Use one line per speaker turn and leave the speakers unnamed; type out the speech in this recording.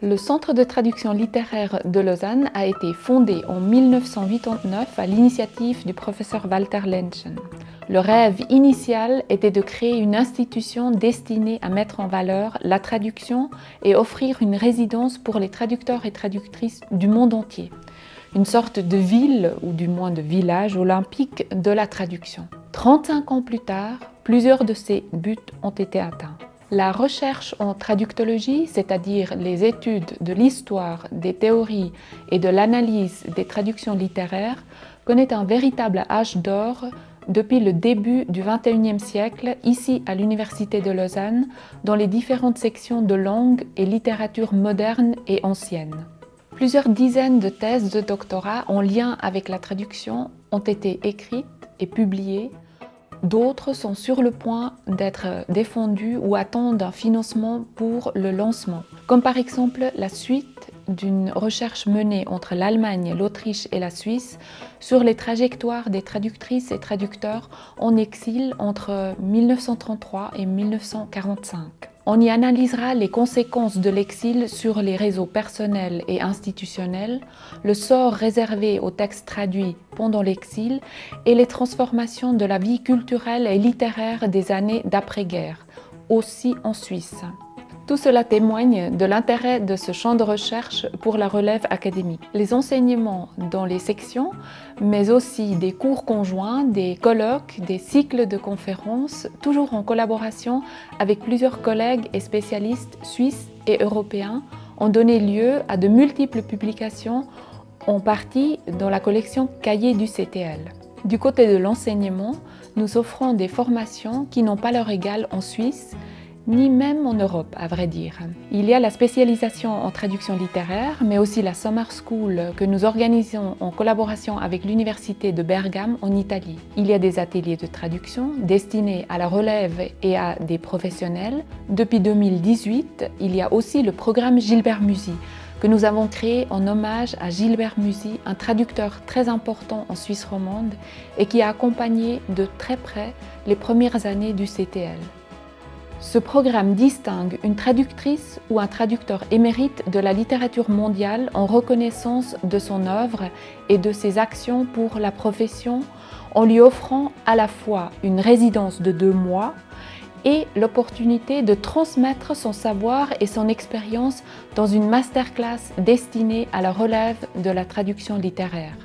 Le Centre de traduction littéraire de Lausanne a été fondé en 1989 à l'initiative du professeur Walter Lentzen. Le rêve initial était de créer une institution destinée à mettre en valeur la traduction et offrir une résidence pour les traducteurs et traductrices du monde entier. Une sorte de ville, ou du moins de village olympique de la traduction. 35 ans plus tard, plusieurs de ces buts ont été atteints. La recherche en traductologie, c'est-à-dire les études de l'histoire, des théories et de l'analyse des traductions littéraires, connaît un véritable âge d'or depuis le début du XXIe siècle, ici à l'Université de Lausanne, dans les différentes sections de langue et littérature moderne et ancienne. Plusieurs dizaines de thèses de doctorat en lien avec la traduction ont été écrites et publiées. D'autres sont sur le point d'être défendues ou attendent un financement pour le lancement, comme par exemple la suite d'une recherche menée entre l'Allemagne, l'Autriche et la Suisse sur les trajectoires des traductrices et traducteurs en exil entre 1933 et 1945. On y analysera les conséquences de l'exil sur les réseaux personnels et institutionnels, le sort réservé aux textes traduits pendant l'exil et les transformations de la vie culturelle et littéraire des années d'après-guerre, aussi en Suisse. Tout cela témoigne de l'intérêt de ce champ de recherche pour la relève académique. Les enseignements dans les sections, mais aussi des cours conjoints, des colloques, des cycles de conférences, toujours en collaboration avec plusieurs collègues et spécialistes suisses et européens, ont donné lieu à de multiples publications, en partie dans la collection Cahiers du CTL. Du côté de l'enseignement, nous offrons des formations qui n'ont pas leur égal en Suisse, ni même en Europe, à vrai dire. Il y a la spécialisation en traduction littéraire, mais aussi la Summer School que nous organisons en collaboration avec l'Université de Bergame en Italie. Il y a des ateliers de traduction destinés à la relève et à des professionnels. Depuis 2018, il y a aussi le programme Gilbert Musy, que nous avons créé en hommage à Gilbert Musy, un traducteur très important en Suisse romande et qui a accompagné de très près les premières années du CTL. Ce programme distingue une traductrice ou un traducteur émérite de la littérature mondiale en reconnaissance de son œuvre et de ses actions pour la profession, en lui offrant à la fois une résidence de 2 mois et l'opportunité de transmettre son savoir et son expérience dans une masterclass destinée à la relève de la traduction littéraire.